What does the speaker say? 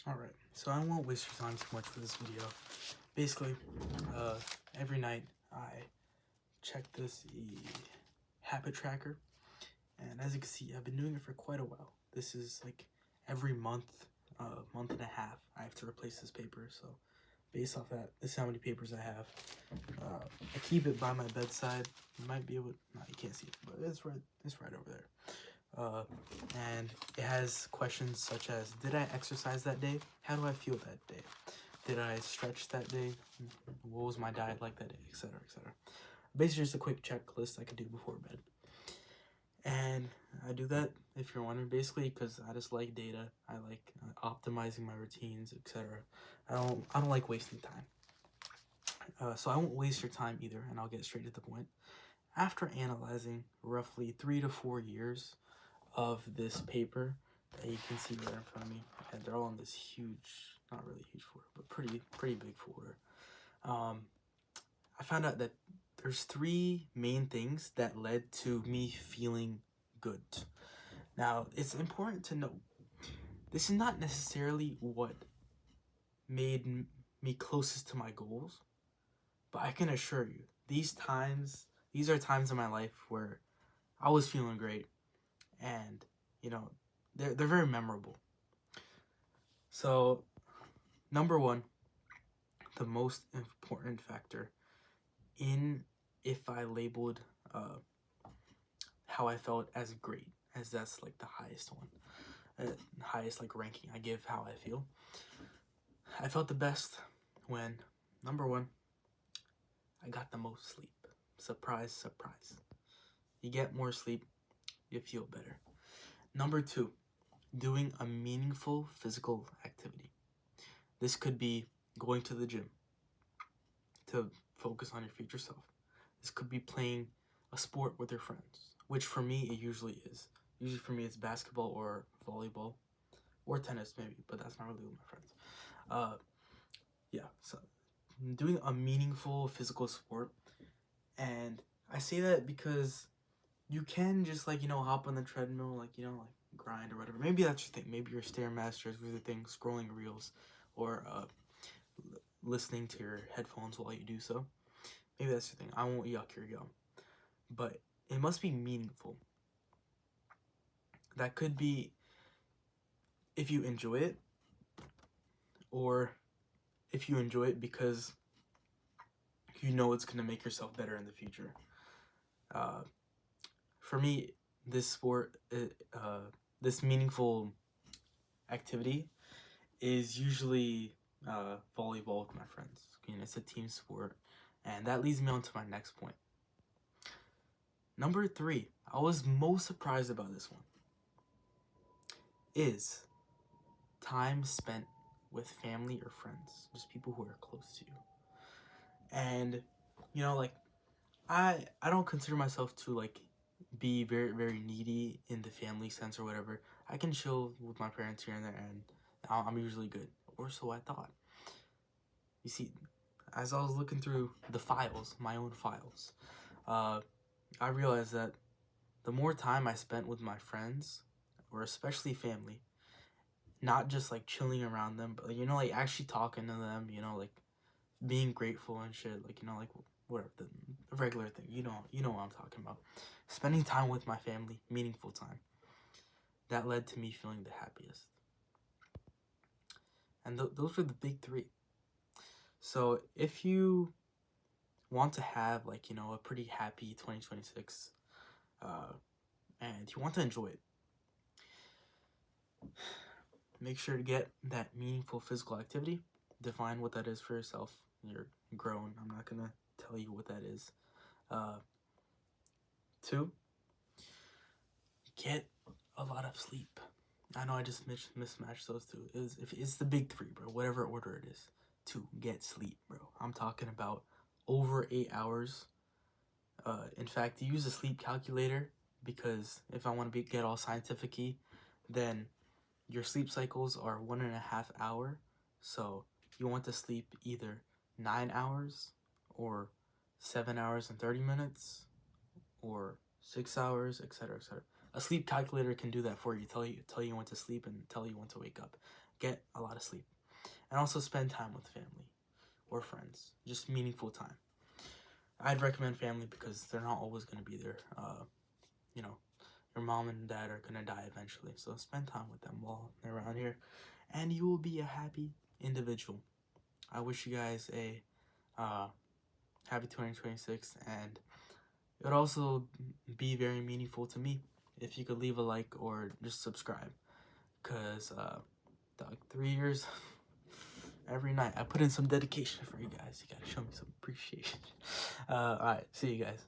Alright, so I won't waste your time too much for this video. Basically, every night I check this habit tracker, and as you can see, I've been doing it for quite a while. This is like every month, month and a half, I have to replace this paper. So based off that, this is how many papers I have. I keep it by my bedside. You might be able, no, you can't see it, but it's right over there. And it has questions such as, did I exercise that day? How do I feel that day? Did I stretch that day? What was my diet like that day? Etc, etc. Basically just a quick checklist I could do before bed. And I do that, if you're wondering, basically because I just like data. I like optimizing my routines, etc. I don't like wasting time. So I won't waste your time either, and I'll get straight to the point. After analyzing roughly 3 to 4 years of this paper that you can see right in front of me, and they're all in this huge, not really huge folder, but pretty big folder. I found out that there's 3 main things that led to me feeling good. Now, it's important to note, this is not necessarily what made me closest to my goals, but I can assure you, these are times in my life where I was feeling great, and you know, they're very memorable. So, number 1, the most important factor in if I labeled how I felt as great, as that's like the highest one, highest like ranking I give how I feel. I felt the best when, number 1, I got the most sleep. Surprise, surprise. You get more sleep, you feel better. Number 2, doing a meaningful physical activity. This could be going to the gym to focus on your future self. This could be playing a sport with your friends, which for me it usually is. Usually for me it's basketball or volleyball or tennis maybe, but that's not really with my friends. Yeah, so doing a meaningful physical sport. And I say that because you can just like, hop on the treadmill, like, like grind or whatever. Maybe that's your thing. Maybe you're Stairmaster is your thing, scrolling reels or listening to your headphones while you do so. Maybe that's your thing. I won't yuck your yum. But it must be meaningful. That could be if you enjoy it, or if you enjoy it because you know it's going to make yourself better in the future. For me, this sport, this meaningful activity is usually volleyball with my friends. It's a team sport, and that leads me on to my next point. Number 3, I was most surprised about this one, is time spent with family or friends, just people who are close to you. And like I don't consider myself to like be very, very needy in the family sense or whatever. I can chill with my parents here and there, and I'm usually good, or so I thought. You see, as I was looking through the files, my own files, I realized that the more time I spent with my friends, or especially family, not just like chilling around them, but like actually talking to them, like being grateful and shit, like like whatever, the regular thing, you know what I'm talking about. Spending time with my family, meaningful time, that led to me feeling the happiest. And those were the big 3. So if you want to have like a pretty happy 2026, and you want to enjoy it, make sure to get that meaningful physical activity. Define what that is for yourself. You're grown, I'm not gonna tell you what that is. 2, get a lot of sleep. I know I just mismatched those 2. It's the big 3, bro, whatever order it is. 2, get sleep, bro. I'm talking about over 8 hours. In fact, use a sleep calculator, because if I want to get all scientific-y, then your sleep cycles are 1.5 hours. So you want to sleep either 9 hours, or 7 hours and 30 minutes, or 6 hours, etc., etc. A sleep calculator can do that for you. Tell you when to sleep and tell you when to wake up. get a lot of sleep. And also spend time with family or friends. Just meaningful time. I'd recommend family because they're not always going to be there. You know, your mom and dad are going to die eventually. So spend time with them while they're around here. And you will be a happy individual. I wish you guys a happy 2026. And it would also be very meaningful to me if you could leave a like or just subscribe. Because, 3 years, every night, I put in some dedication for you guys. You gotta show me some appreciation. Alright, see you guys.